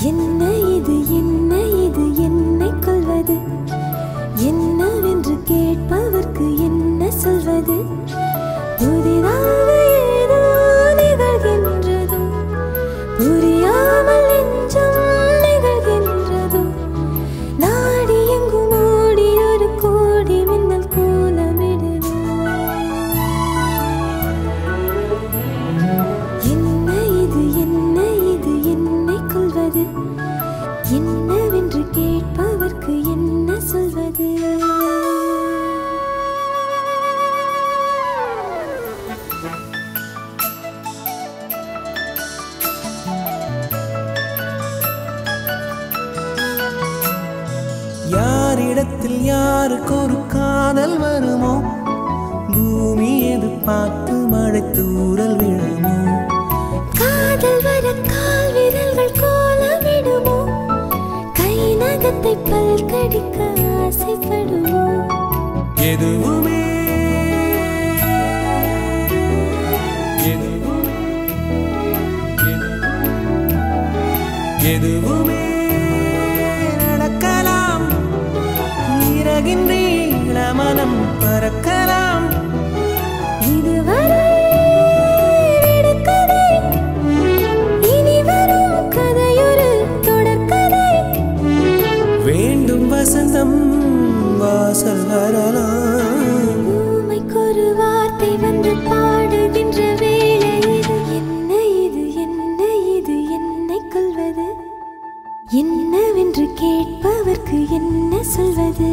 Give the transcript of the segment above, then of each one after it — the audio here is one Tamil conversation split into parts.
என்ன இது என்ன இது என்னை கொள்வது என்னவென்று கேட்பவர்க்கு என்ன சொல்வது புதிதாக ஏதோ நிகழ்கின்றதோ புரியாமல் நெஞ்சம் நிகழ்கின்றதோ நாடி எங்கும் ஓடி ஒரு கோடி மின்னல் கோலமிடுதோ என்ன இது என்னை கொள்வது என்னவென்று கேட்பவர்க்கு என்ன சொல்வது யாரிடத்தில் யாருக்கு ஒரு காதல் வருமோ பூமி எதிர்பார்த்து மழை தூறல் விழுமோ காதல் வர கால் விரல்கள் கோலமிடுமோ கை நகத்தை பல் கடிக்க ஆசைப்படுமோ எதுவுமே எதுவுமே நடக்கலாம் இறகின் நீள மனம் பறக்கலாம் இதுவரை விடுகதை இனி வரும் கதையொரு தொடர்கதை வேண்டும் வசந்தம் வாசல் வரலாம் ஊமைக்கொரு வார்த்தை வந்து பாடுகின்ற வேளை இது என்னை கொள்வது என்னவென்று கேட்பவர்க்கு என்ன சொல்வது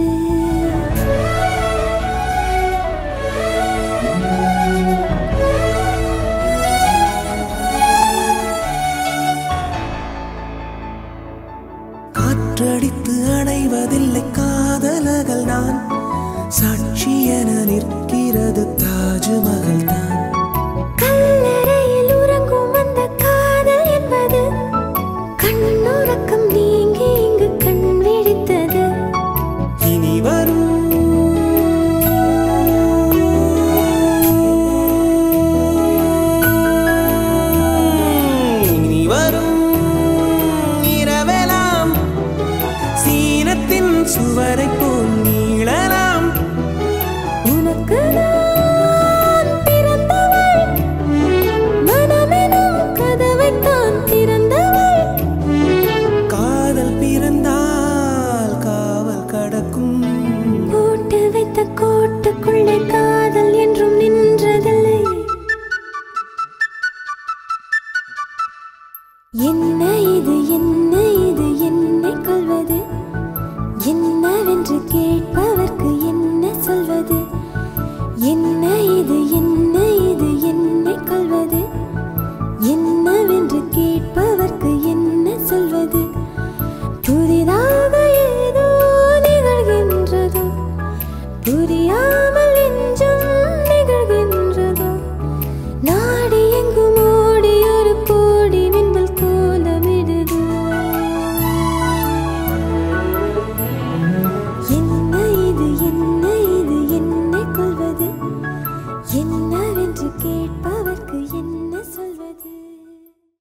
காற்றடித்து அடைவதில்லை காதலர்கள் நான் சாட்சி என நிற்கிறது தாஜ்மஹல் தான் கல்லறையில் உறங்கும் அந்த காதல் என்பது கண்ணுறக்கம் நீங்கி இங்கு கண் விழித்தது இனி வரும் இரவெல்லாம் சீனத்தின் சுவரை போல் நீளலாம் உனக்கு நான் பிறந்தவள் மனமெனும் கதவைத்தான் திறந்தவள் காதல் பிறந்தால் காவல் கடக்கும் போட்டு வைத்த கோட்டுக்குள்ளே காதல் என்றும் நின்றதில்லை என்ன இது என்னை கொள்வது என்னவென்று கேட்பவர்க்கு என்ன சொல்வது என்ன இது என்னை கொள்வது என்னவென்று கேட்பவர்க்கு என்ன சொல்வது புதிதாக ஏதோ நிகழ்கின்றதோ புரியாமல் நெஞ்சம் நிகழ்கின்றதோ நாடி எங்கும் ஓடி ஒரு கோடி மின்னல் கோலமிடுதோ என்ன இது என்னை கொள்வது என்னவென்று கேட்பவர்